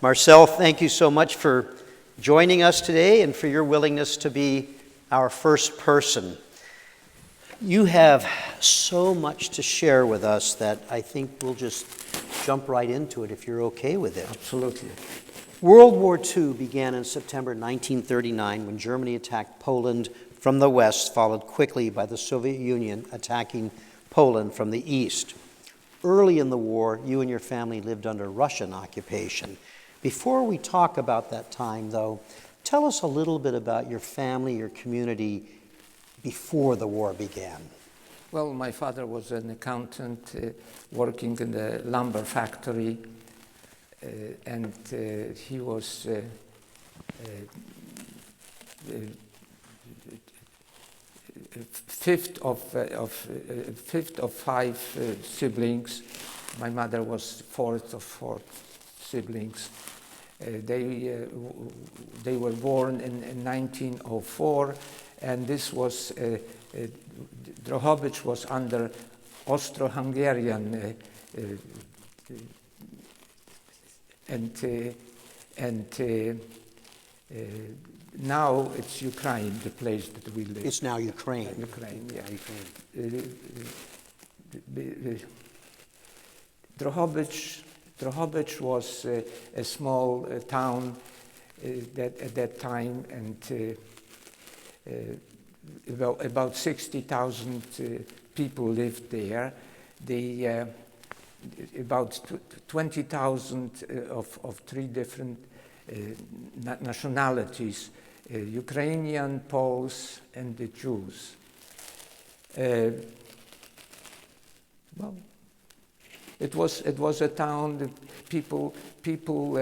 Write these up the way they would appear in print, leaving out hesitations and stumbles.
Marcel, thank you so much for joining us today and for your willingness to be our first person. You have so much to share with us that I think we'll just jump right into it if you're okay with it. Absolutely. World War II began in September 1939 when Germany attacked Poland from the west, followed quickly by the Soviet Union attacking Poland from the east. Early in the war, you and your family lived under Russian occupation. Before we talk about that time, though, tell us a little bit about your family, your community, before the war began. Well, my father was an accountant working in the lumber factory, and he was fifth of five siblings. My mother was fourth of four siblings. They were born in 1904, and this was Drohobycz was under Austro-Hungarian and now it's Ukraine, the place that we live. It's now Ukraine. Ukraine, yeah. Ukraine. Drohobycz was a small town at that time, and about 60,000 people lived there. About 20,000 of three different nationalities, Ukrainian, Poles, and the Jews. Well, it was a town that people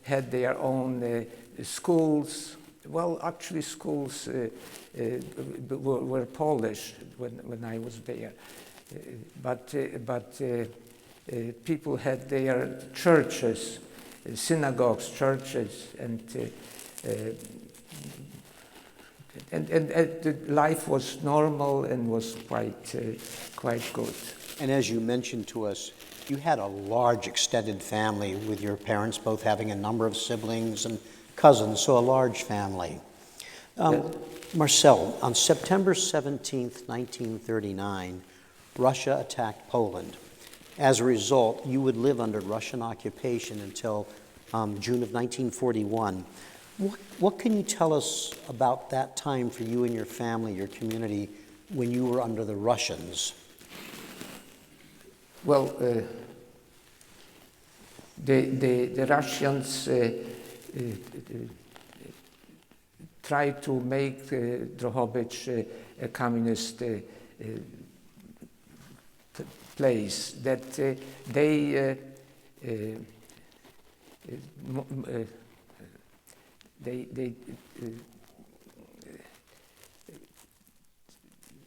had their own schools. Well, actually, schools were Polish when I was there, but people had their churches, synagogues, churches, and life was normal and was quite good. And as you mentioned to us, you had a large extended family with your parents both having a number of siblings and cousins, so a large family. Marcel, on September 17th, 1939, Russia attacked Poland. As a result, you would live under Russian occupation until June of 1941. What can you tell us about that time for you and your family, your community, when you were under the Russians? Well, the Russians tried to make Drohobycz a communist place. That they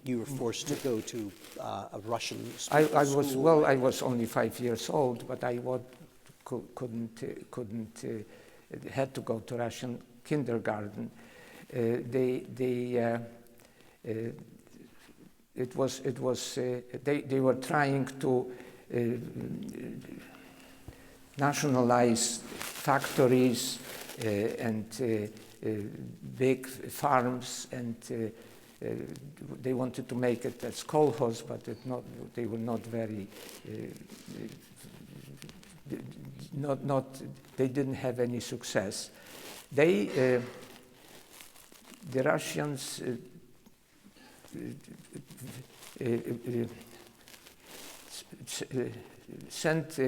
You were forced to go to a Russian I school? was well. I was only 5 years old, but I couldn't had to go to Russian kindergarten. They were trying to nationalize factories and big farms, and they wanted to make it as kolkhoz, but they were not very they didn't have any success. The Russians sent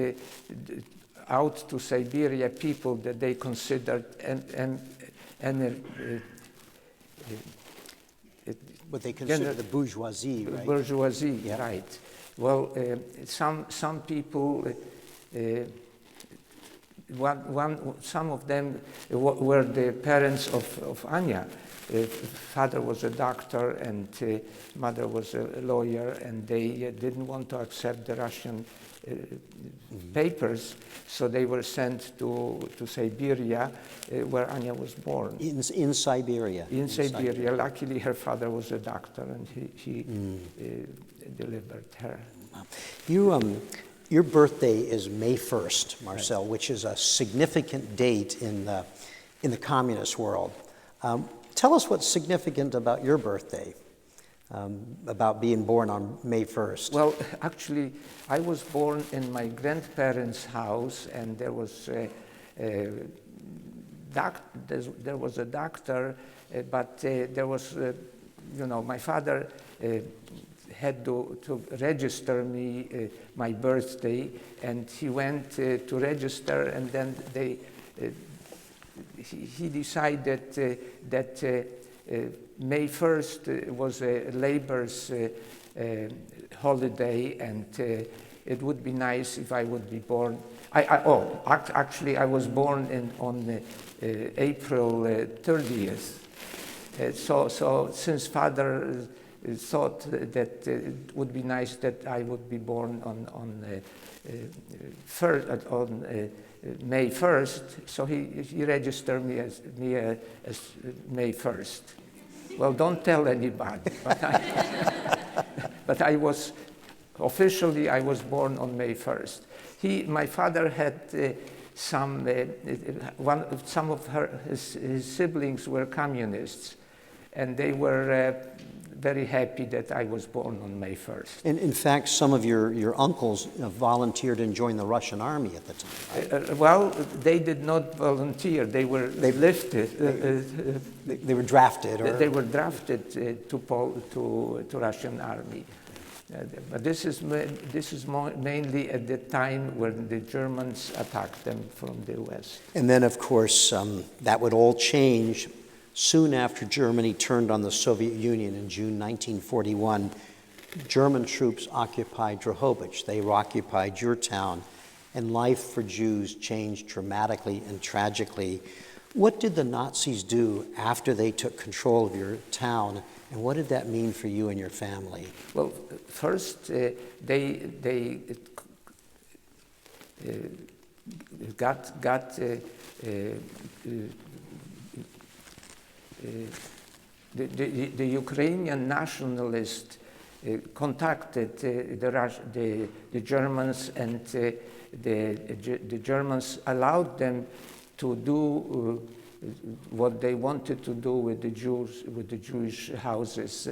out to Siberia people that they considered what they consider the bourgeoisie, right? Bourgeoisie, yeah. Right. Well, some people, some of them were the parents of Anya. Father was a doctor and mother was a lawyer, and they didn't want to accept the Russian papers, so they were sent to Siberia, where Anya was born. In Siberia? In Siberia. Luckily, her father was a doctor, and he delivered her. You Your birthday is May 1st, Marcel, right, which is a significant date in the communist world. Tell us what's significant about your birthday, about being born on May 1st. Well, actually, I was born in my grandparents' house, and there was a doctor, but there was, my father had to register me my birthday, and he went to register, and then he decided that May 1st was a labor's holiday, and it would be nice if I would be born. Actually, I was born on April 30th. So since father thought that it would be nice that I would be born on May 1st, so he registered me as May 1st. Well, don't tell anybody, but I was officially I was born on May 1st. My father had some of his siblings were communists, and they were very happy that I was born on May 1st. And in fact, some of your uncles volunteered and joined the Russian army at the time, right? Well, they did not volunteer. They were lifted. They were drafted. They were drafted to Russian army. But this is mainly at the time when the Germans attacked them from the west. And then, of course, that would all change soon after Germany turned on the Soviet Union in June 1941. German troops occupied Drohobycz. They occupied your town, and life for Jews changed dramatically and tragically. What did the Nazis do after they took control of your town, and what did that mean for you and your family? Well, first they got the Ukrainian nationalists contacted the Germans, and the Germans allowed them to do what they wanted to do with the Jews, with the Jewish houses.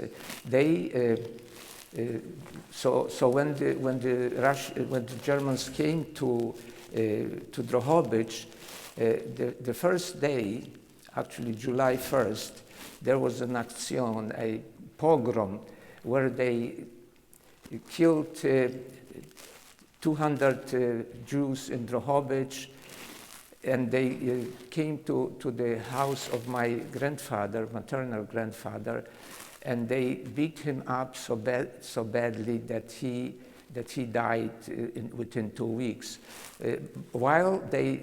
So when the Germans came to Drohobycz, the first day, actually July 1st, there was an action, a pogrom, where they killed 200 Jews in Drohobycz, and they came to the house of my grandfather, maternal grandfather, and they beat him up so badly that he died within 2 weeks. While they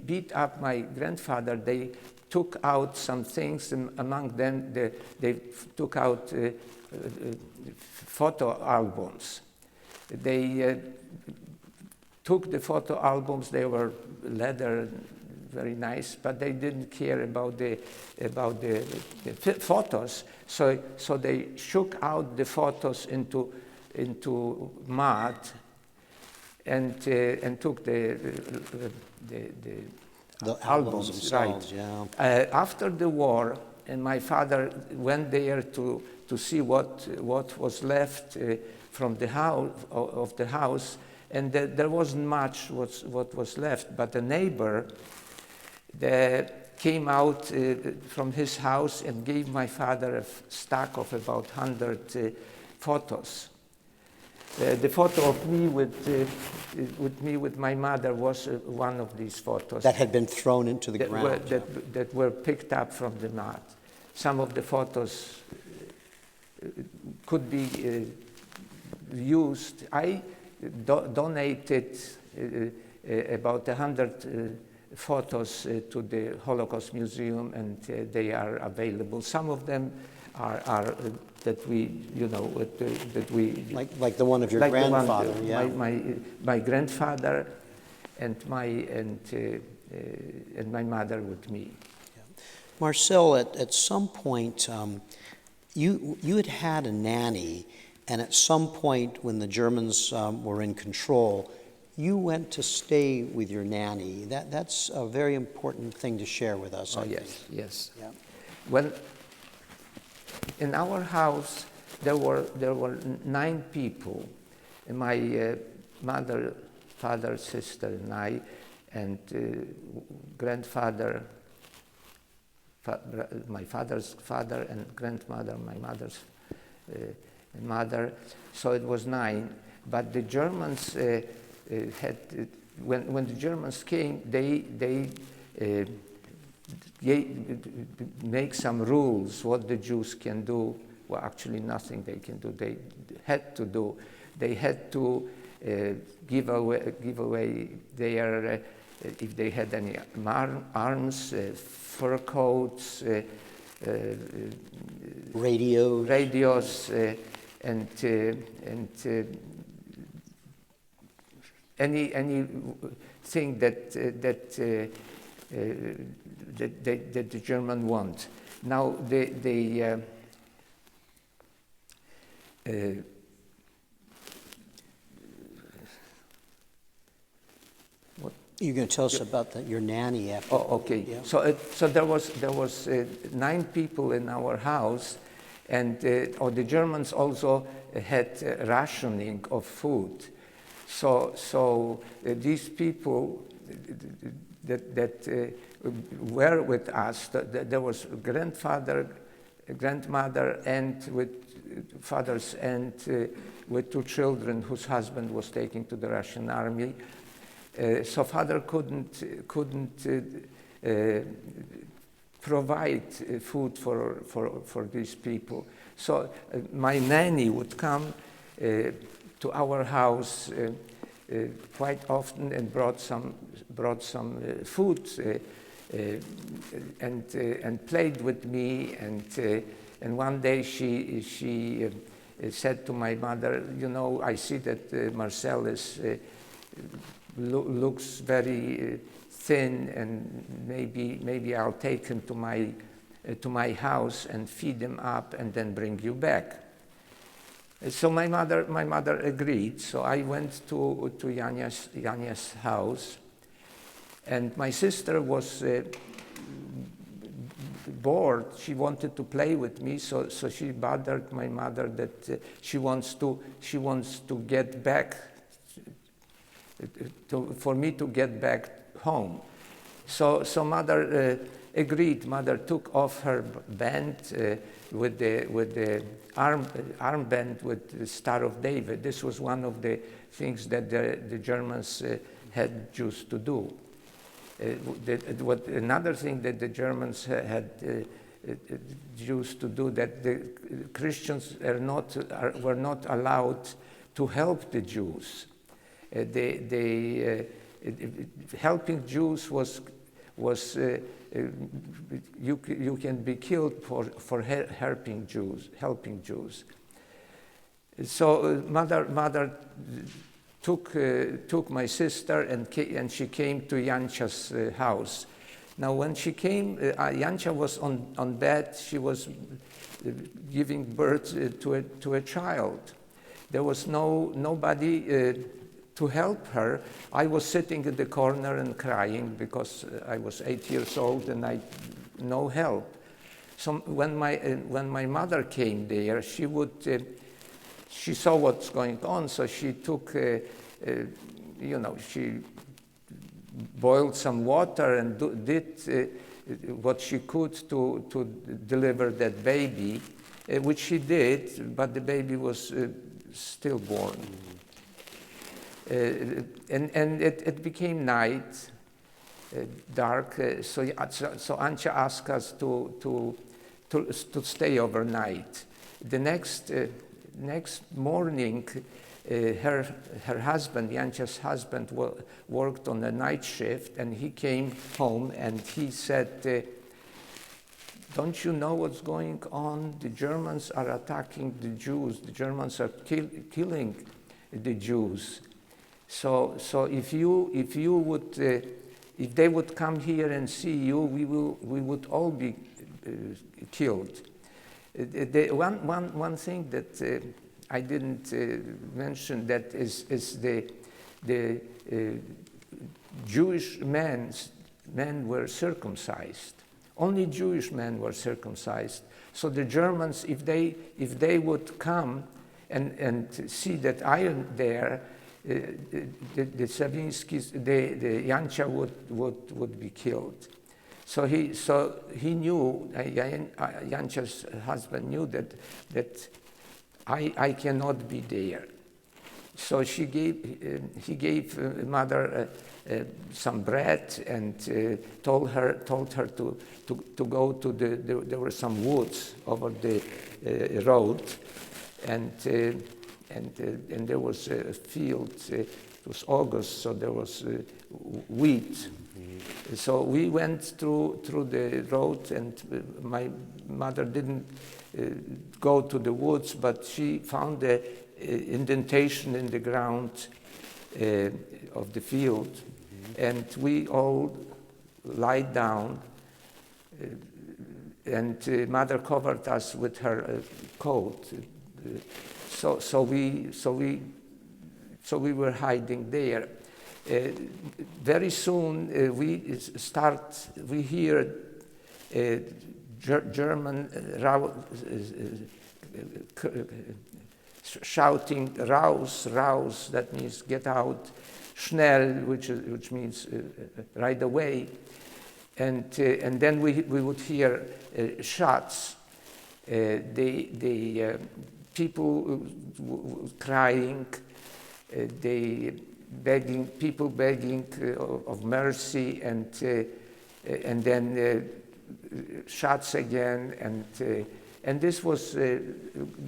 beat up my grandfather, they took out some things. Among them, they took out photo albums. They took the photo albums. They were leather, very nice, but they didn't care about the photos. So they shook out the photos into mud, and took the albums themselves, right. Yeah. After the war, and my father went there to see what was left from the house, and there wasn't much what was left, but a neighbor came out from his house and gave my father a stack of about 100 photos. The photo of me with my mother was one of these photos. That had been thrown into the ground. That were picked up from the mud. Some of the photos could be used. I donated about 100 photos to the Holocaust Museum, and they are available. Some of them are that we, that we like the one of your grandfather, yeah. My grandfather, and my mother with me. Yeah. Marcel, at some point, you had a nanny And at some point when the Germans were in control, you went to stay with your nanny. That's a very important thing to share with us. Oh, I yes, think. yes. Yeah. Well, in our house, there were 9 people. My mother, father, sister, and I, and grandfather, my father's father, and grandmother, my mother's mother. So it was 9. But the Germans had, when the Germans came, they make some rules what the Jews can do. Well, actually nothing they can do. They had to do. They had to give away their, if they had any arms, fur coats, radios, and anything that the German want. Now You're going to tell us about your nanny after. Oh, okay. Yeah. So there was 9 people in our house, and the Germans also had rationing of food. So these people that were with us, there was grandfather, grandmother, and with fathers, and with 2 children whose husband was taken to the Russian army. So father couldn't provide food for these people. So my nanny would come to our house quite often and brought some food and played with me. And one day she said to my mother, you know, I see that Marcel is looks very thin, and maybe I'll take him to my house and feed him up and then bring you back. So my mother agreed. So I went to Janya's house, and my sister was bored. She wanted to play with me, so she bothered my mother that she wants to get back. For me to get back home. So mother agreed. Mother took off her band with the armband with the Star of David. This was one of the things that the Germans had Jews to do. Another thing that the Germans had Jews to do, that the Christians were not allowed to help the Jews. Helping Jews was you can be killed for helping Jews. So mother took my sister and she came to Jancha's house. Now when she came, Jancha was on bed. She was giving birth to a child. There was nobody to help her. I was sitting in the corner and crying because I was 8 years old and I no help. So when my mother came there, she saw what's going on. So she took, she boiled some water and did what she could to deliver that baby, which she did, but the baby was stillborn. And it became night, dark. So Ancha asked us to stay overnight. The next morning, her husband, Jancha's husband, worked on a night shift, and he came home and he said, "Don't you know what's going on? The Germans are attacking the Jews. The Germans are killing the Jews. So if they would come here and see you, we would all be killed." One thing that mention that is the Jewish men were circumcised. Only Jewish men were circumcised. So the Germans, if they would come and see that I am there, the Savinskis, the Jancia would be killed. So he knew, Jancia's husband knew that I cannot be there. So he gave mother some bread and told her to go to there were some woods over the road, and there was a field. It was August, so there was wheat. Mm-hmm. So we went through the road, and my mother didn't go to the woods, but she found a indentation in the ground of the field, mm-hmm. and we all lied down, and mother covered us with her coat. So we were hiding there. Very soon we hear German shouting "Raus, raus," that means get out, schnell, which means right away, and then we would hear shots. The people crying, people begging of mercy, and then shots again, and this was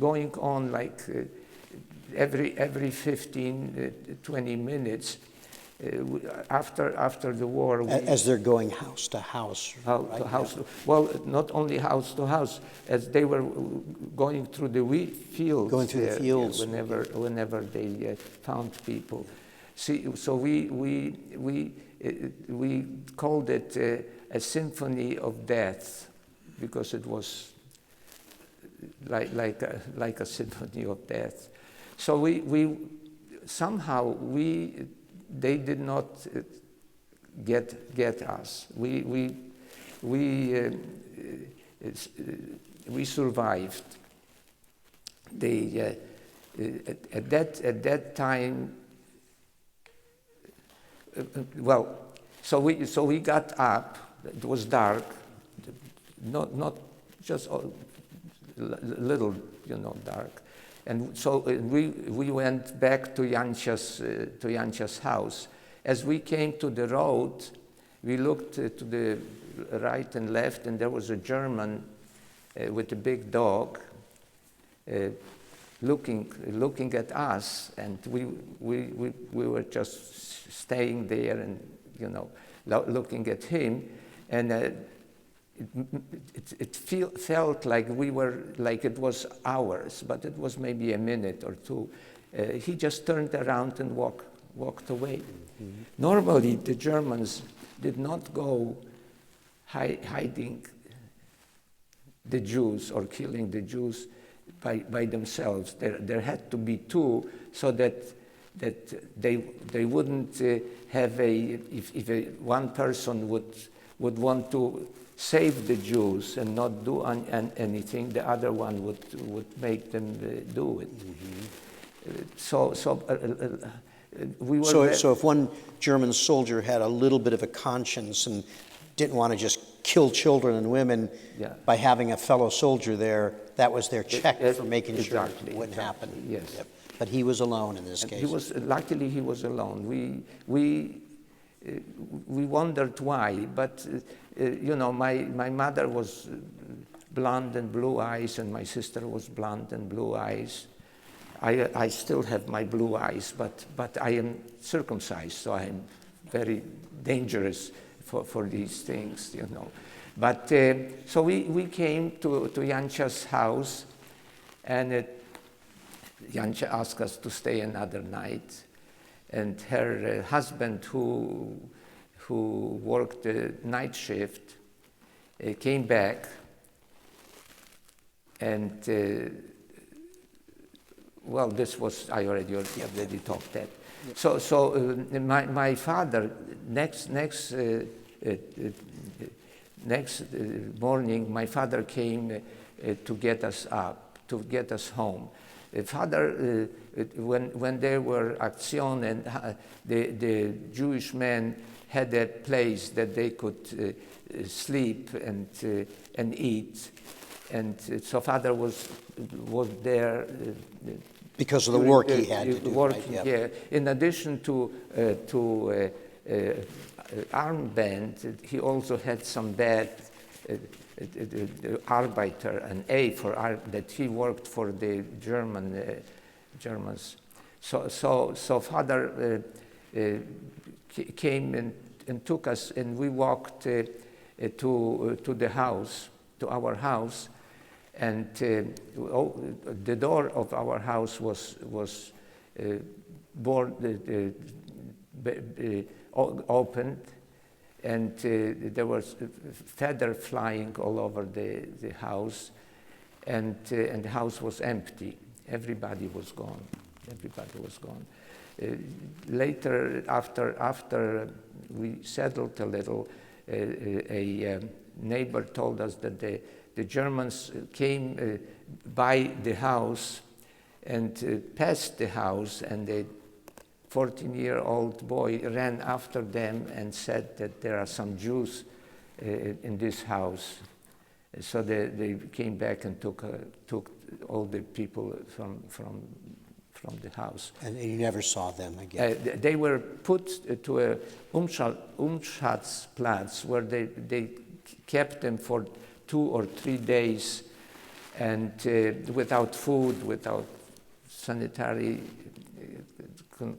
going on like every 15, 20 minutes after the war. As they're going house to house. Right? To house. Well, not only house to house, as they were going through the wheat fields. Going through the fields. Whenever they found people. See, so we called it a symphony of death, because it was like a symphony of death. So they did not get us. We survived. At that time. Well, so we got up. It was dark, not just a little, dark. And so we went back to Jancia's house. As we came to the road, we looked to the right and left, and there was a German with a big dog looking at us, and we were just staying there and looking at him, and it felt like it was hours, but it was maybe a minute or two. He just turned around and walked away. Mm-hmm. Normally, the Germans did not go hiding the Jews or killing the Jews by themselves. There had to be two, so that they wouldn't have if one person would want to save the Jews and not do anything, the other one would make them do it. Mm-hmm. So if one German soldier had a little bit of a conscience and didn't want to just kill children and women, by having a fellow soldier there, that was their check for making sure it wouldn't happen. Yes. Yep. But he was alone in this case. Luckily he was alone. We wondered why, but my mother was blonde and blue eyes, and my sister was blonde and blue eyes. I still have my blue eyes, but I am circumcised, so I am very dangerous for these things, But so we came to Jancia's house, and Jancia asked us to stay another night, and her husband, who worked the night shift, came back, and well, this was, I already talked that. So my father, next morning, my father came to get us up, to get us home. Father, when there were action and the Jewish men had a place that they could sleep and eat, and so father was there. Because of the work he had to do, working, right? yeah. In addition to armband, he also had some bad Arbeiter, an A for that he worked for the Germans. So father came and took us, and we walked to the house, to our house. And the door of our house was opened, and there was feather flying all over the house, and the house was empty. Everybody was gone. Everybody was gone. Later, after we settled a little, a neighbor told us that the Germans came by the house and passed the house, and a 14-year-old boy ran after them and said that there are some Jews in this house. So they came back and took all the people from the house. And you never saw them again? They were put to a Umschatzplatz, where they kept them for 2 or 3 days, and without food, without sanitary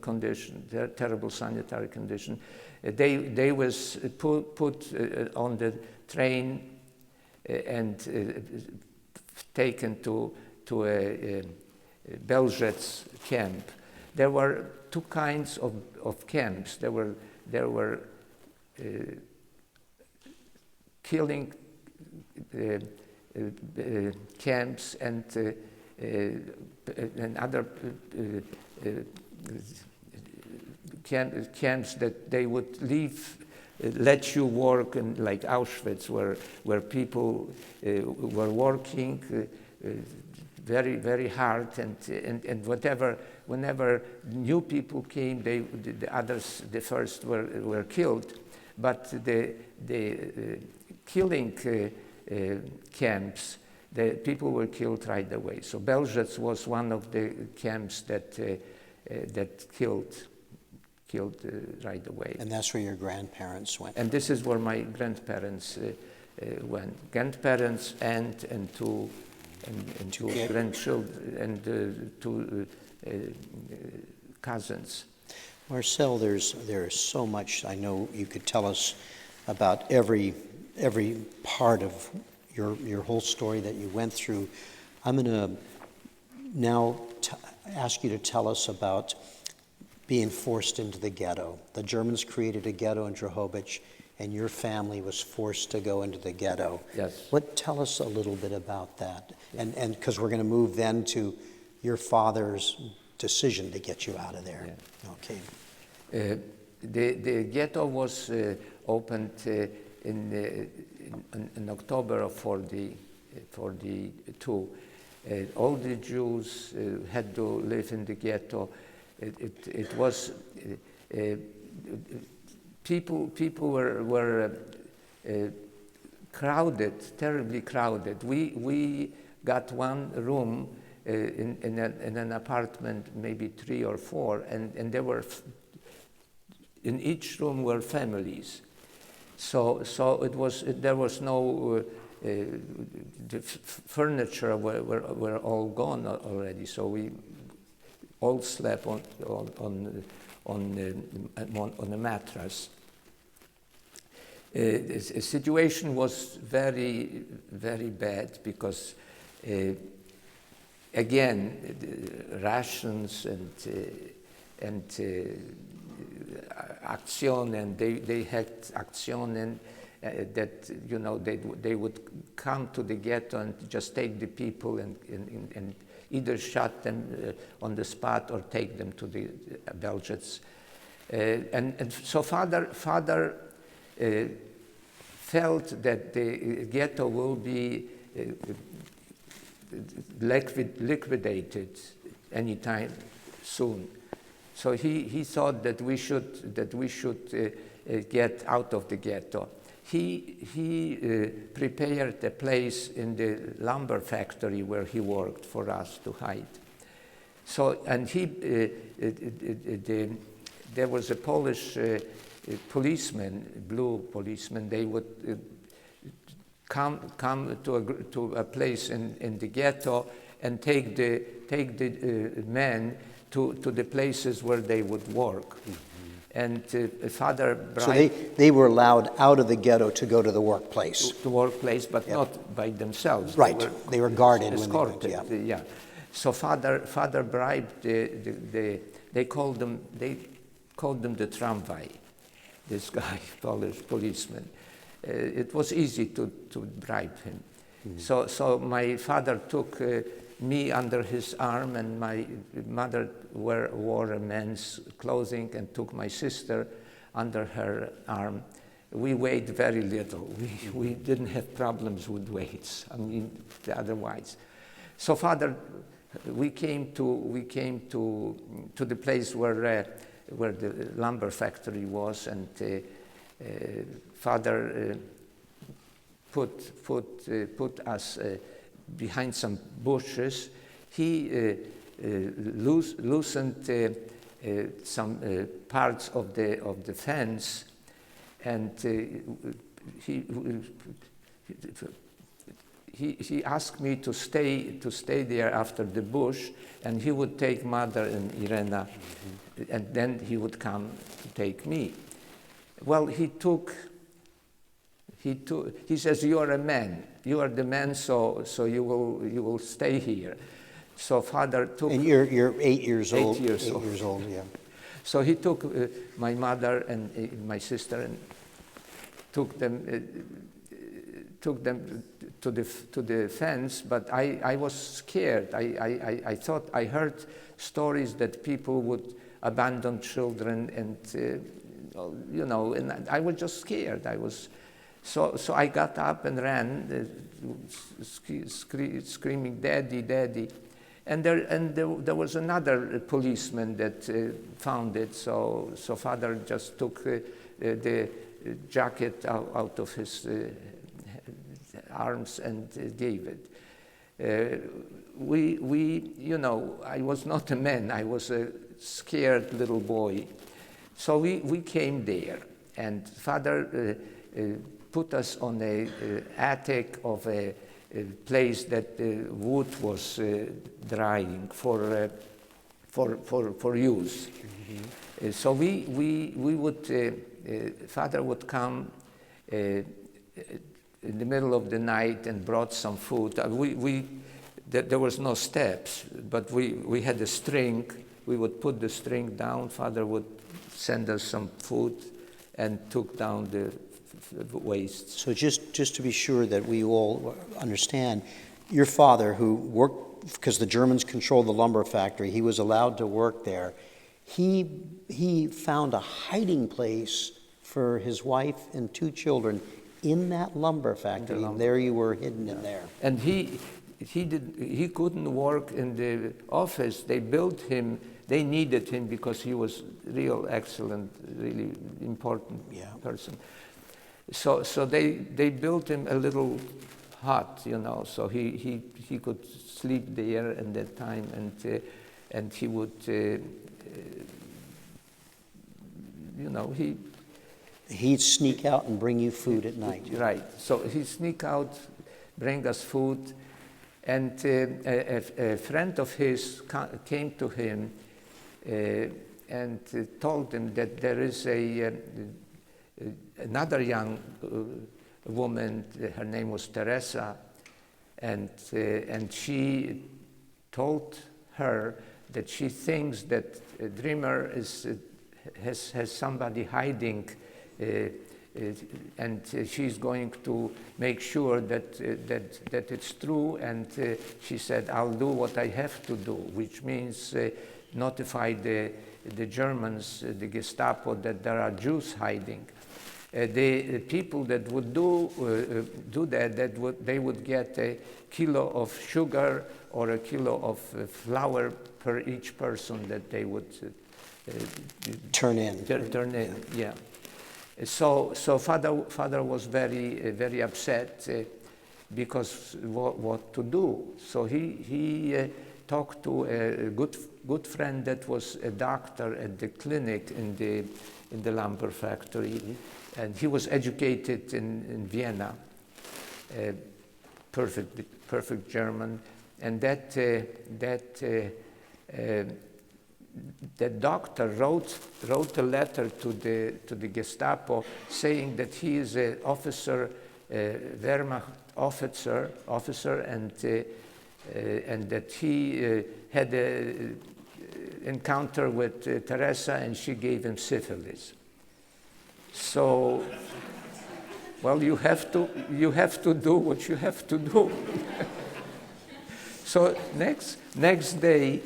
condition, terrible sanitary condition. They was put on the train and taken to a Belzec camp. There were 2 kinds of camps. There were killing camps and other camps that they would let you work, and like Auschwitz, where people were working very, very hard, and whenever new people came, the others, the first were killed, but the killing camps, the people were killed right away. So Belzec was one of the camps that killed right away. And that's where your grandparents went? And this is where my grandparents went. Grandparents and two grandchildren and 2 cousins. Marcel, there's so much I know you could tell us about every part of your whole story that you went through. I'm going to now ask you to tell us about being forced into the ghetto. The Germans created a ghetto in Drohobycz, and your family was forced to go into the ghetto. Yes. Tell us a little bit about that, and because we're going to move then to your father's decision to get you out of there. Yeah. Okay. The ghetto was opened in October of 1942. All the Jews had to live in the ghetto. It was people were crowded, terribly crowded. We got one room in an apartment, maybe 3 or 4, and there were in each room were families. So there was no the furniture were all gone already. So we all slept on a mattress. The situation was very, very bad because again rations and action, and they had action, and that they would come to the ghetto and just take the people and either shot them on the spot or take them to the Belgians. And so father felt that the ghetto will be liquidated anytime soon. So he thought that we should get out of the ghetto. He prepared a place in the lumber factory where he worked for us to hide. So, and there was a Polish policeman, blue policeman. They would come to a place in the ghetto and take the men to the places where they would work. And Father bribed... So they were allowed out of the ghetto to go to the workplace. To workplace, but not by themselves. Right, they were guarded. Escorted, when they went, yeah. So Father bribed they called them the tramway, this guy, Polish policeman. It was easy to bribe him. Mm-hmm. So my father took me under his arm, and my mother wore a man's clothing and took my sister under her arm. We weighed very little. We didn't have problems with weights, I mean, otherwise. So Father, we came to the place where the lumber factory was, and Father put us behind some bushes. He loosened some parts of the fence, and he asked me to stay there after the bush, and he would take Mother and Irena, and then he would come to take me. Well, he says, "You are a man. You are the man, so you will stay here." So Father took... And you're 8 years old. 8 years old. 8 years old, yeah. So he took my mother and my sister and took them to the fence, but I was scared. I thought I heard stories that people would abandon children, and and I was just scared. So I got up and ran, screaming, "Daddy, Daddy!" And there was another policeman that found it. So Father just took the jacket out of his arms and gave it. I was not a man. I was a scared little boy. So we came there, and Father put us on a attic of a place that wood was drying for use. Mm-hmm. So we would Father would come in the middle of the night and brought some food. There was no steps, but we had a string. We would put the string down. Father would send us some food and took down the waste. So just to be sure that we all understand, your father, who worked, because the Germans controlled the lumber factory, he was allowed to work there. He found a hiding place for his wife and 2 children in that lumber factory. And there you were, hidden in there. And he couldn't work in the office. They built him. They needed him because he was real excellent, really important person. So they built him a little hut, so he could sleep there at that time, and he would, He'd sneak out and bring you food at night. Right. So he'd sneak out, bring us food, and a friend of his came to him and told him that there is another young woman. Her name was Teresa, and she told her that she thinks that Drimer has somebody hiding and she's going to make sure that it's true. And she said, "I'll do what I have to do," which means notify the Germans, the Gestapo, that there are Jews hiding. The people that would do that, they would get a kilo of sugar or a kilo of flour per each person that they would turn in. Turn in, yeah. So father was very upset because what to do. So he talked to a good friend that was a doctor at the clinic in the lumber factory, mm-hmm. and he was educated in Vienna, perfect German, and that doctor wrote a letter to the Gestapo saying that he is an officer, Wehrmacht officer, and that he had an encounter with Teresa, and she gave him syphilis. So, well, you have to do what you have to do. So next day,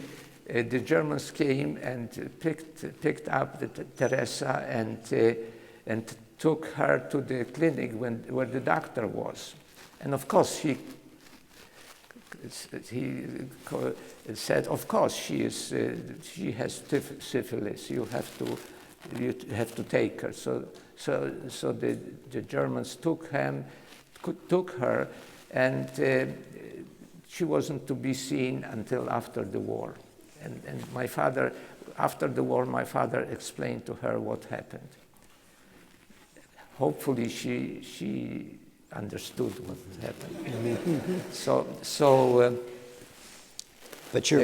the Germans came and picked up Teresa and took her to the clinic where the doctor was. And of course, he said, "Of course, she has syphilis. You have to take her." So the Germans took her, and she wasn't to be seen until after the war. And my father, after the war, my father explained to her what happened. Hopefully, she understood what happened.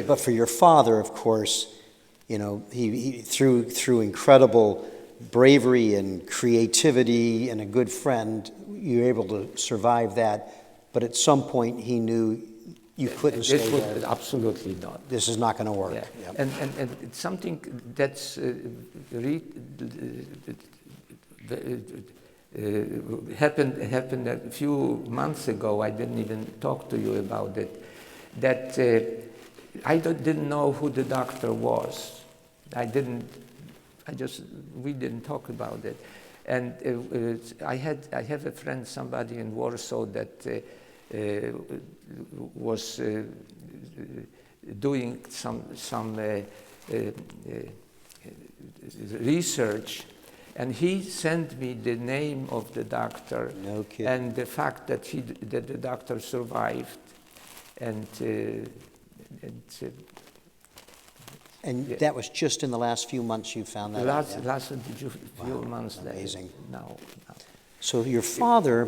But for your father, of course, you know, he through incredible bravery and creativity and a good friend, you were able to survive that. But at some point, he knew you couldn't stay there. Absolutely not. This is not going to work. Yeah. Yep. And it's something that's happened a few months ago. I didn't even talk to you about it. That I didn't know who the doctor was. We didn't talk about it. And I have a friend, somebody in Warsaw that was doing some research, and he sent me the name of the doctor. No kidding. And the fact that the doctor survived, and yeah. That was just in the last few months you found that out? Yeah? Last few months. Amazing. No. So your father,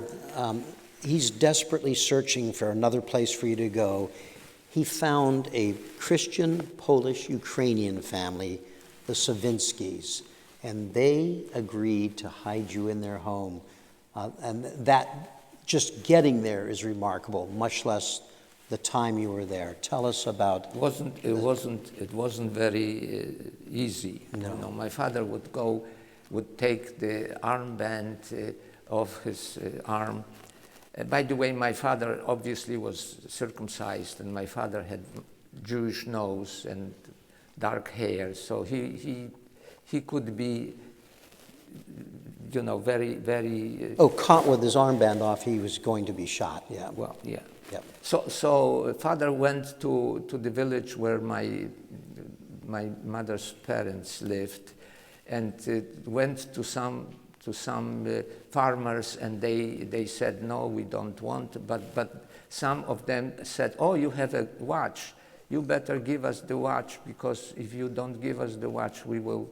he's desperately searching for another place for you to go. He found a Christian Polish-Ukrainian family, the Sawinskis, and they agreed to hide you in their home. And that, just getting there is remarkable, much less the time you were there. Tell us about... It wasn't very easy. No. You know, my father would take the armband of his arm. By the way, my father obviously was circumcised, and my father had Jewish nose and dark hair, so he could be, you know, very, very... caught with his armband off, he was going to be shot, yeah. Well, yeah. Yep. So father went to the village where my mother's parents lived, and went to some farmers, and they said, "No, we don't want." But some of them said, "Oh, you have a watch. You better give us the watch, because if you don't give us the watch, we will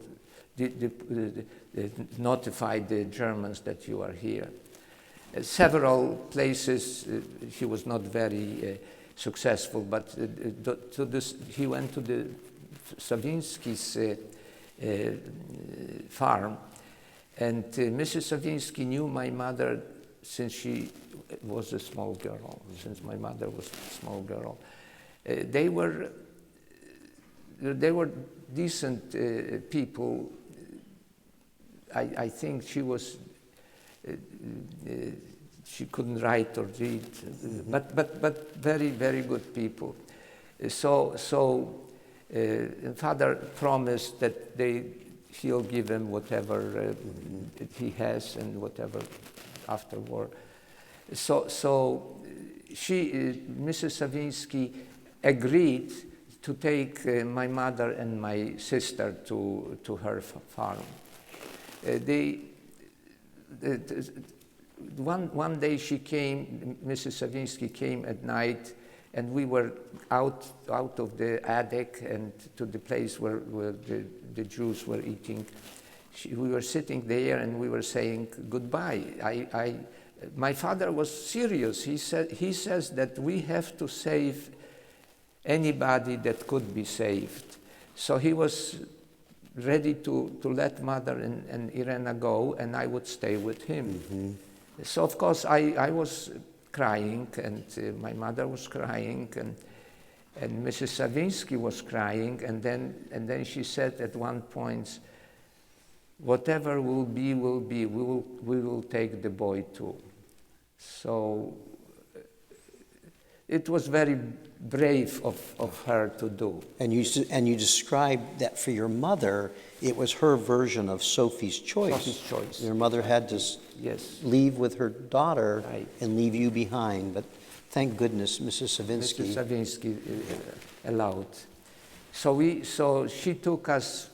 notify the Germans that you are here." Several places he was not very successful, but he went to the Sawinski's farm, and Mrs. Sawinski knew my mother since she was a small girl, since my mother was a small girl. They were decent people. I think she was she couldn't write or read, but very, very good people. Father promised that he'll give him whatever he has and whatever after war. Mrs. Savinsky agreed to take my mother and my sister to her farm. One day she came, Mrs. Savinsky came at night, and we were out of the attic and to the place where the Jews were eating. We were sitting there and we were saying goodbye. My father was serious. He says that we have to save anybody that could be saved. So he was ready to let Mother and Irena go, and I would stay with him. Mm-hmm. So of course I was crying, and my mother was crying, and Mrs. Savinsky was crying, and then she said at one point, "Whatever will be, will be. We will take the boy too." So it was very brave of her to do. And you described that for your mother, it was her version of Sophie's choice. Sophie's choice. Your mother had to leave with her daughter and leave you behind, but thank goodness Mrs. Savinsky. Mrs. Savinsky allowed. So she took us.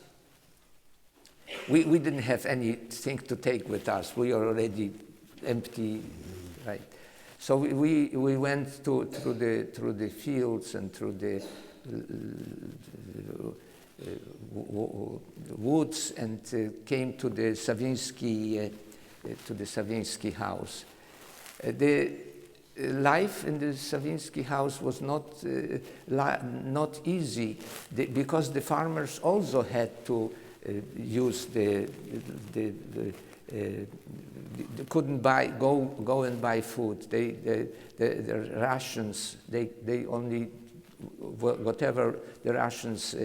We didn't have anything to take with us. We were already empty, right? So we went through the fields and through the woods and came to the Savinsky house. The life in the Savinsky house was not easy because the farmers also had to use they couldn't go and buy food. The rations, they only whatever the rations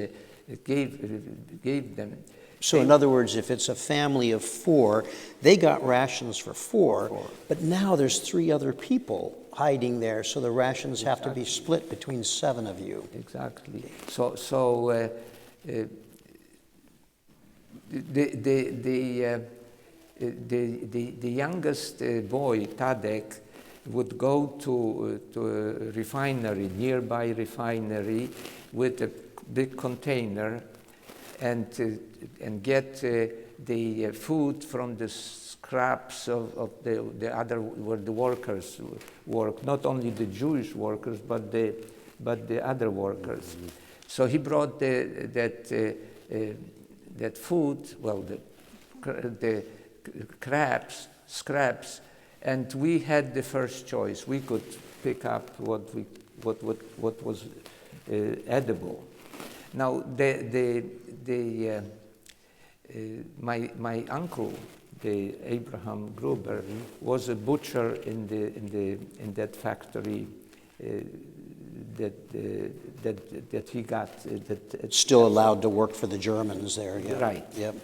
gave them. So in other words, if it's a family of 4, they got rations for 4, but now there's 3 other people hiding there, so the rations have to be split between 7 of you. Exactly. The youngest boy, Tadek, would go to a refinery, nearby refinery, with a big container and get the food from the scraps of the other where the workers work, not only the Jewish workers but the other workers. Mm-hmm. So he brought that food, well, the scraps, and we had the first choice. We could pick up what was edible. Now my uncle, the Abraham Gruber, was a butcher in that factory that he got. Still allowed to work for the Germans there. Yeah. Right. Yep.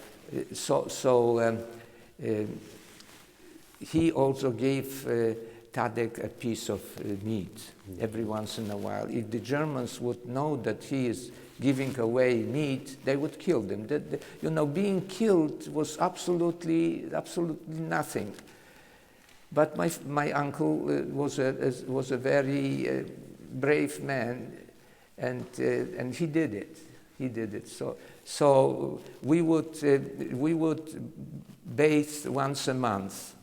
He also gave Tadek a piece of meat every once in a while. If the Germans would know that he is giving away meat, they would kill them. Being killed was absolutely nothing. But my uncle was a very brave man, and he did it. He did it. So we would bathe once a month.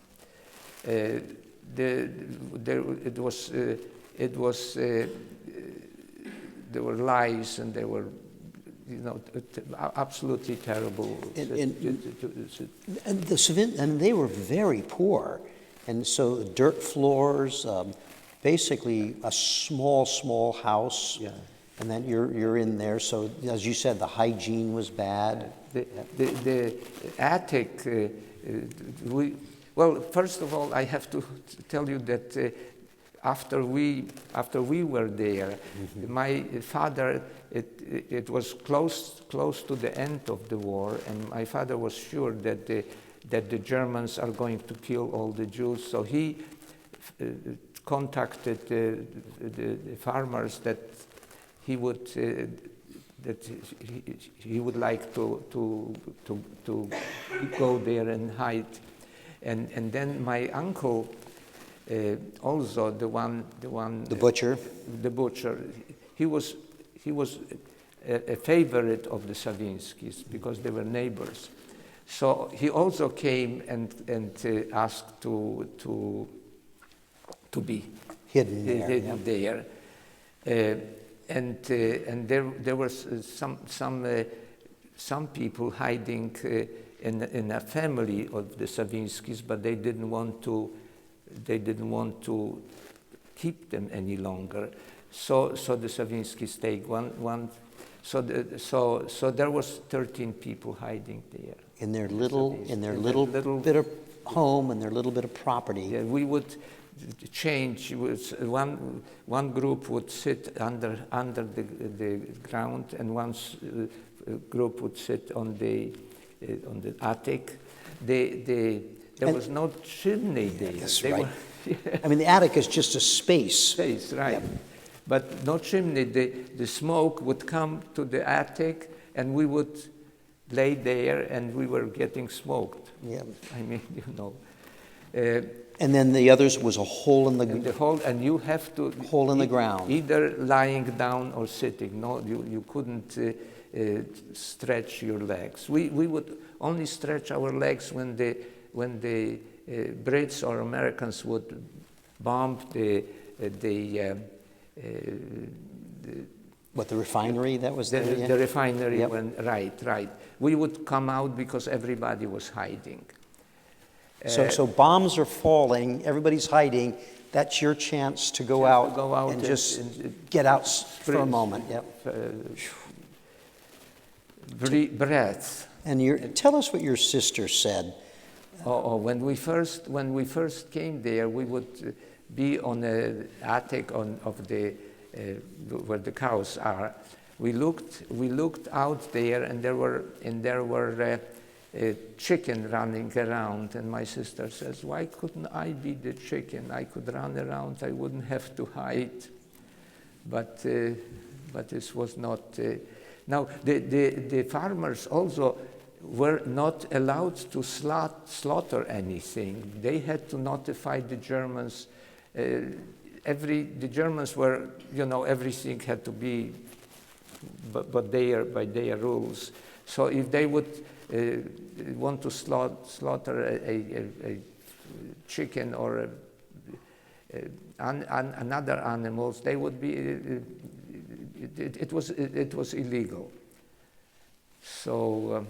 There were lice, and there were, absolutely terrible. And they were very poor, and so dirt floors, basically a small house. Yeah. And then you're in there. So as you said, the hygiene was bad. The attic. Well, first of all, I have to tell you that after we were there, mm-hmm. My father, it was close to the end of the war, and my father was sure that that the Germans are going to kill all the Jews. So he contacted the farmers that he would like to go there and hide. And then my uncle, also the butcher, he was a favorite of the Sawinskis because they were neighbors. So he also came and asked to be hidden there. And there was some people hiding in a family of the Sawinskis, but they didn't want to keep them any longer. So the Sawinskis take one. So there was 13 people hiding there in their little bit of home and their little bit of property. Yeah, we would change. One group would sit under the ground, and one group would sit on the attic. There was no chimney there. That's right. I mean, the attic is just a space. Space, right. Yep. But no chimney. The smoke would come to the attic, and we would lay there, and we were getting smoked. Yeah. I mean, you know. And then the others was a hole in the hole, and you have to hole in the ground, either lying down or sitting. No, you couldn't stretch your legs. We would only stretch our legs when the Brits or Americans would bomb the refinery that was there? The refinery. Yep. Right. We would come out because everybody was hiding. So bombs are falling, everybody's hiding. That's your chance to go out and just get out for a moment. Yep. Breath. And tell us what your sister said. When we first came there, we would be on the attic of the where the cows are. We looked out there, and there were a chicken running around, and my sister says, "Why couldn't I be the chicken? I could run around. I wouldn't have to hide." But this was not. Now the farmers also were not allowed to slaughter anything. They had to notify the Germans. The Germans were, everything had to be, but by their rules. So if they would want to slaughter a chicken or another animals, they would be. It was illegal. So.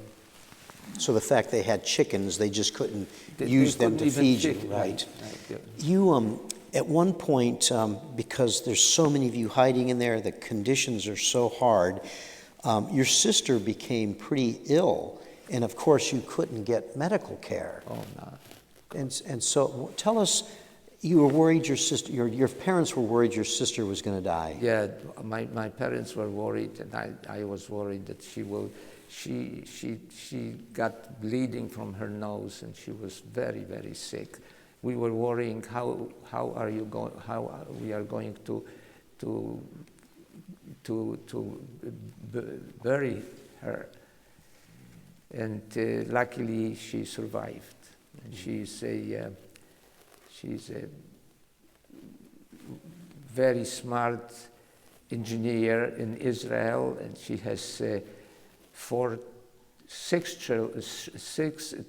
So the fact they had chickens, they just couldn't use them to feed you, right? Yeah. You, at one point, because there's so many of you hiding in there, the conditions are so hard, your sister became pretty ill, and of course you couldn't get medical care. Oh, no. And so tell us, you were worried your sister, your parents were worried your sister was going to die. Yeah, my parents were worried, and I was worried that she will. She got bleeding from her nose, and she was very, very sick. We were worrying how we are going to bury her, and luckily she survived. And she's a very smart engineer in Israel, and she has.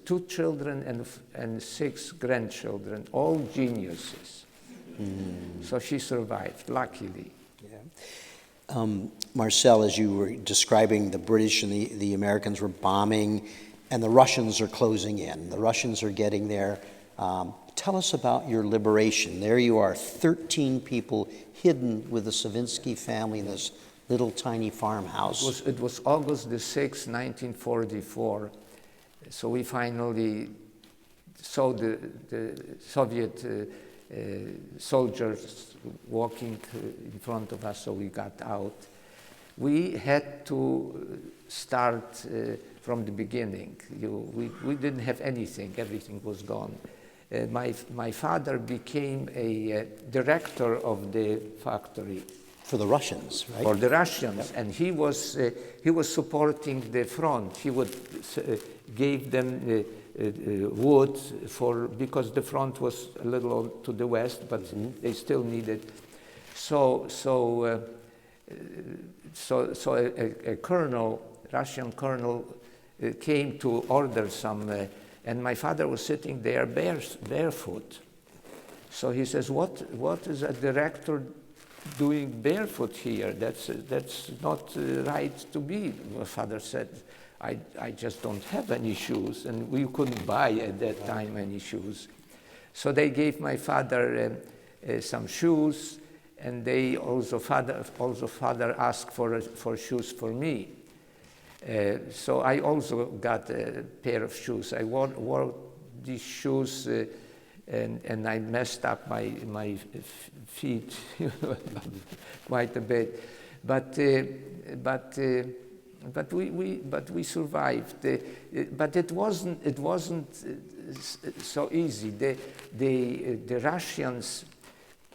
2 children and 6 grandchildren, all geniuses. So she survived, luckily. Yeah. Marcel, as you were describing, the British and the Americans were bombing, and the Russians are closing in. The Russians are getting there. Tell us about your liberation. There you are, 13 people hidden with the Sawinski family in this little tiny farmhouse. It was August the 6th, 1944. So we finally saw the Soviet soldiers walking in front of us, so we got out. We had to start from the beginning. We didn't have anything. Everything was gone. My father became a director of the factory. For the Russians, right? For the Russians, yep. And he was supporting the front. He would gave them wood because the front was a little to the west, but they still needed. So a colonel, Russian colonel, came to order some, and my father was sitting there barefoot. So he says, "What is a director doing barefoot here? That's not right to be." My father said, I just don't have any shoes, and we couldn't buy at that time any shoes. So they gave my father some shoes, and they also father asked for shoes for me. So I also got a pair of shoes. I wore these shoes, and I messed up my feet quite a bit, but we survived. But it wasn't so easy. The Russians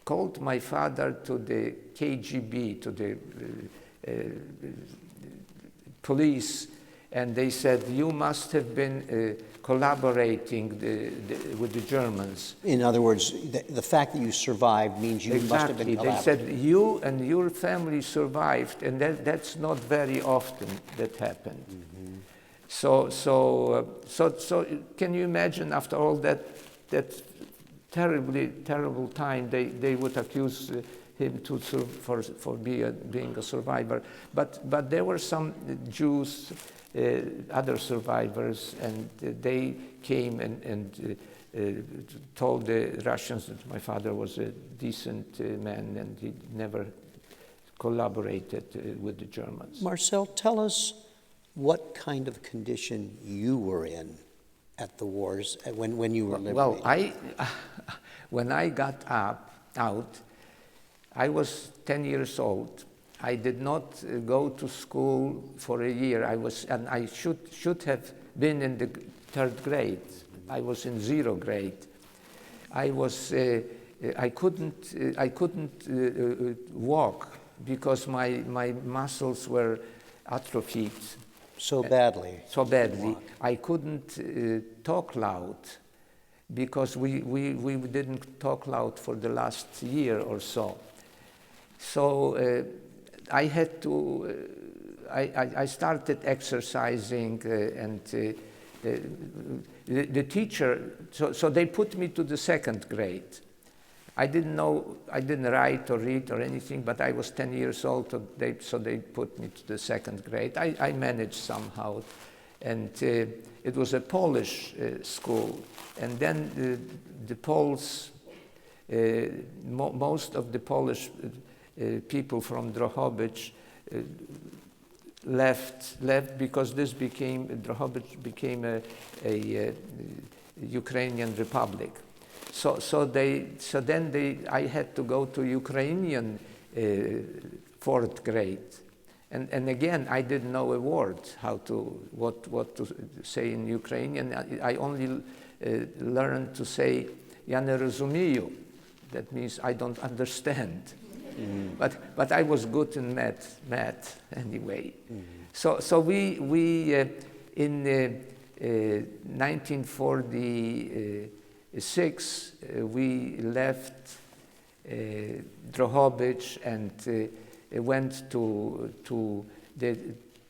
called my father to the KGB, to the police, and they said, "You must have been collaborating with the Germans." In other words, the fact that you survived means you must have been collaborating. They said, "You and your family survived," and that's not very often that happened. Mm-hmm. So can you imagine, after all that terrible time, they would accuse him for being a survivor. But there were some Jews, other survivors, and they came and told the Russians that my father was a decent man and he never collaborated with the Germans. Marcel, tell us what kind of condition you were in at the wars when you were liberated. Well, when I got out, I was 10 years old. I did not go to school for a year. I should have been in the 3rd grade. I was in 0 grade. I couldn't walk because my muscles were atrophied. So badly. So badly. I couldn't talk loud because we didn't talk loud for the last year or so. So I had to. I started exercising, and the teacher. So they put me to the 2nd grade. I didn't write or read or anything, but I was 10 years old, so they put me to the 2nd grade. I managed somehow, and it was a Polish school. And then the Poles, most of the Polish people from Drohobycz left because Drohobycz became a Ukrainian republic. So then I had to go to Ukrainian 4th grade, and again I didn't know a word what to say in Ukrainian. I only learned to say "Ja nie rozumію." That means I don't understand. Mm. But I was good in math anyway. Mm. So we in 1946 we left Drohobycz and went to the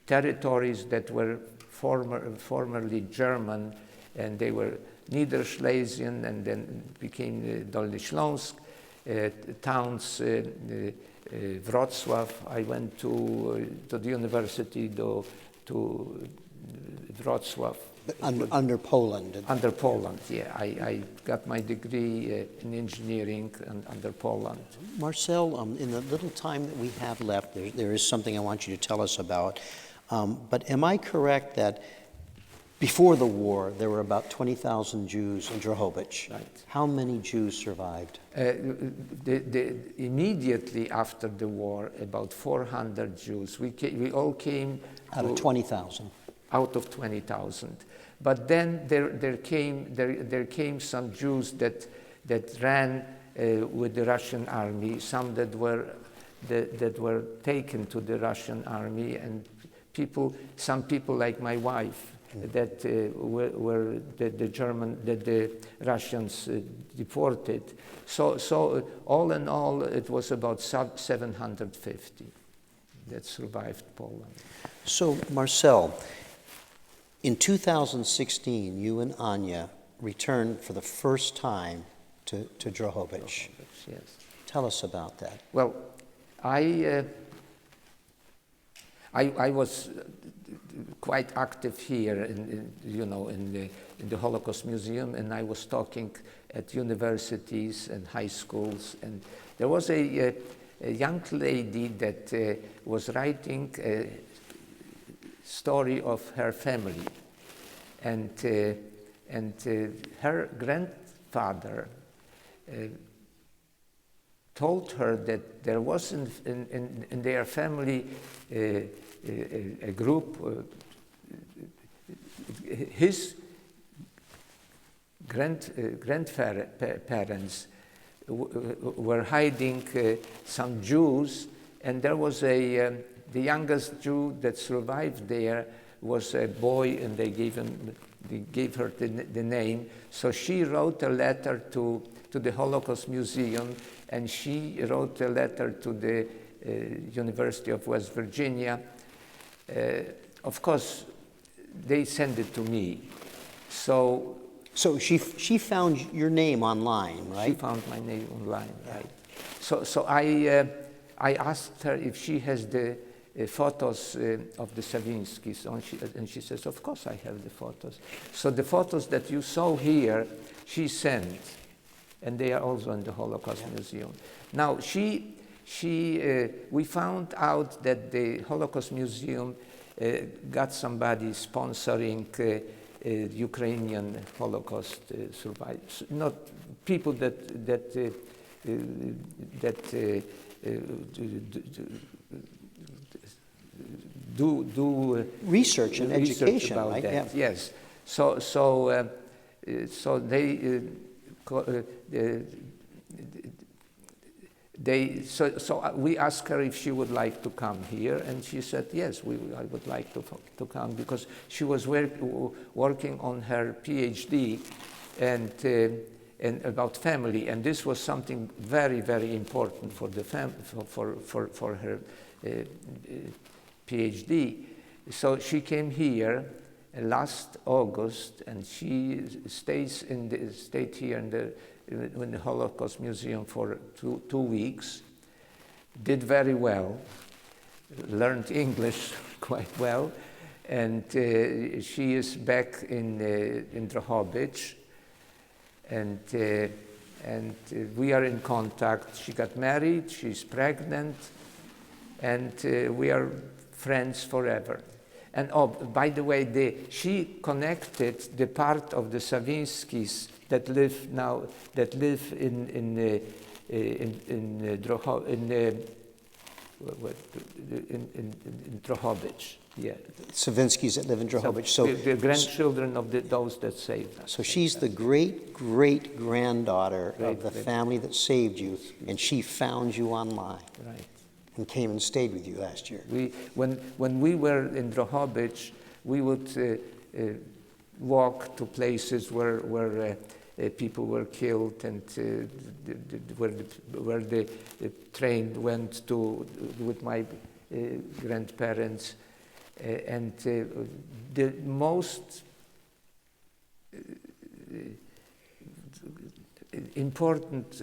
territories that were formerly German, and they were Niederschlesien and then became Dolny Śląsk. Towns, Wrocław. I went to the university to Wrocław. Under Poland? Under Poland, yeah. I got my degree in engineering under Poland. Marcel, in the little time that we have left, there is something I want you to tell us about. But am I correct that before the war, there were about 20,000 Jews in Drohobycz? Right. How many Jews survived? Immediately after the war, about 400 Jews. We all came out of 20,000. out of 20,000. But then there came some Jews that ran with the Russian army, some that were taken to the Russian army, and some people like my wife that were the Russians deported. So all in all, it was about 750 that survived Poland. So, Marcel, in 2016, you and Anya returned for the first time to Drohobycz. Yes. Tell us about that. Well, I was quite active here, in the Holocaust Museum, and I was talking at universities and high schools, and there was a young lady that was writing a story of her family, and her grandfather told her that there was in their family a group, his grandparents were hiding some Jews, and there was the youngest Jew that survived there was a boy, and they gave her the name. So she wrote a letter to the Holocaust Museum, and she wrote a letter to the University of West Virginia. Of course, they sent it to me. So she found your name online, right? She found my name online, right? So I asked her if she has the photos of the Sawinskis, and she says, of course I have the photos. So the photos that you saw here, she sent, and they are also in the Holocaust Museum. Now, we found out that the Holocaust Museum got somebody sponsoring Ukrainian Holocaust survivors, not people that do research and education about right? that. Yeah. Yes. So they we asked her if she would like to come here, and she said yes, I would like to come, because she was working on her PhD and about family, and this was something very, very important for the for her PhD. So she came here last August, and she stayed here in the Holocaust Museum for two weeks. Did very well, learned English quite well, and she is back in Drohobycz, and we are in contact. She got married, she's pregnant, and we are friends forever. And oh, by the way, she connected the part of the Sawinskis that live in Drohobycz. Yeah. Sawinskis that live in Drohobycz. So the grandchildren of those that saved us. So she's the great-great-granddaughter of the family that saved you, and she found you online. Right. And came and stayed with you last year. When we were in Drohobycz, we would walk to places where people were killed, and where the train went to with my grandparents, and the most important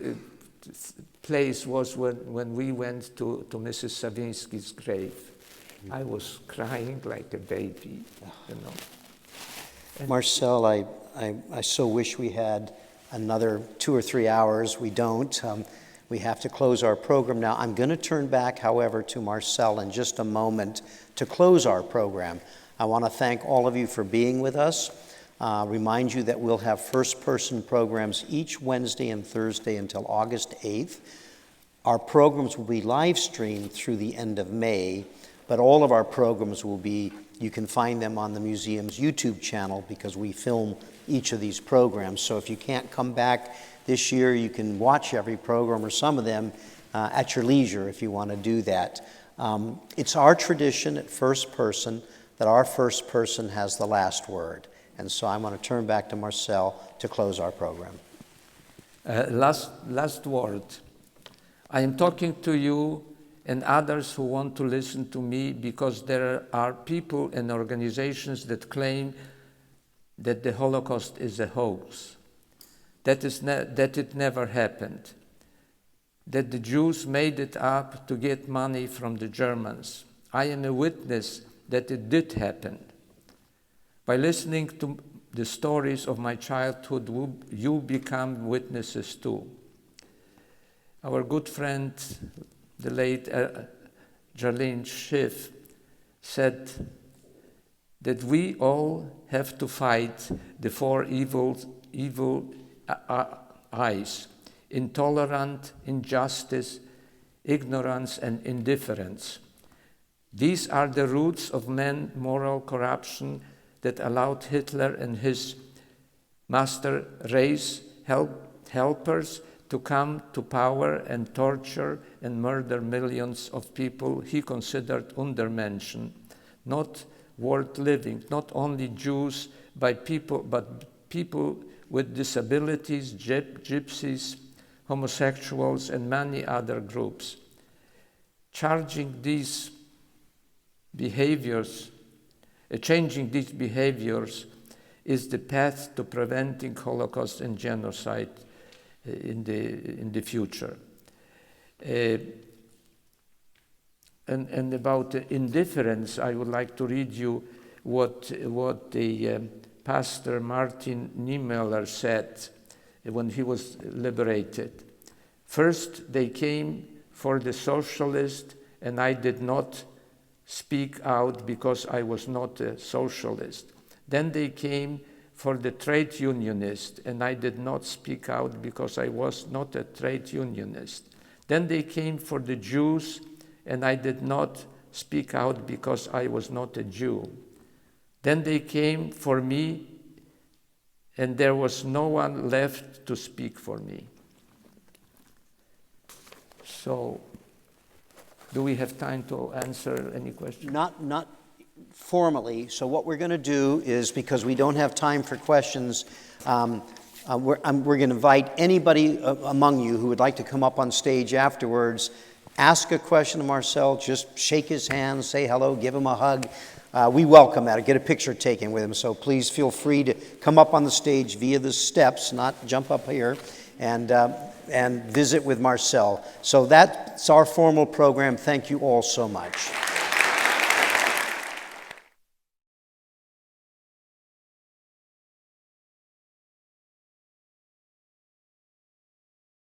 place was when we went to Mrs. Sawinski's grave. I was crying like a baby, you know. And Marcel, I so wish we had another 2 or 3 hours. We don't. We have to close our program now. I'm going to turn back, however, to Marcel in just a moment to close our program. I want to thank all of you for being with us. Remind you that we'll have first-person programs each Wednesday and Thursday until August 8th. Our programs will be live streamed through the end of May, but all of our programs will be You can find them on the museum's YouTube channel because we film each of these programs. So if you can't come back this year, you can watch every program or some of them at your leisure if you want to do that. It's our tradition at First Person that our first person has the last word. And so I want to turn back to Marcel to close our program. Last word. I am talking to you and others who want to listen to me because there are people and organizations that claim that the Holocaust is a hoax, that it never happened, that the Jews made it up to get money from the Germans. I am a witness that it did happen. By listening to the stories of my childhood, you become witnesses too. Our good friend, the late Jarlene Schiff, said that we all have to fight the four evil eyes: intolerance, injustice, ignorance, and indifference. These are the roots of man's moral corruption that allowed Hitler and his master race helpers to come to power and torture and murder millions of people he considered undermentioned, not worth living, not only Jews, but people with disabilities, gypsies, homosexuals, and many other groups. Changing these behaviors is the path to preventing Holocaust and genocide in the future. And about indifference, I would like to read you what the Pastor Martin Niemöller said when he was liberated. First, they came for the socialist, and I did not speak out because I was not a socialist. Then they came for the trade unionist, and I did not speak out because I was not a trade unionist. Then they came for the Jews, and I did not speak out because I was not a Jew. Then they came for me, and there was no one left to speak for me. So, do we have time to answer any questions? Not formally. So what we're going to do is, because we don't have time for questions, we're going to invite anybody among you who would like to come up on stage afterwards, ask a question to Marcel, just shake his hand, say hello, give him a hug. We welcome that, or get a picture taken with him. So please feel free to come up on the stage via the steps, not jump up here, and visit with Marcel. So that's our formal program. Thank you all so much.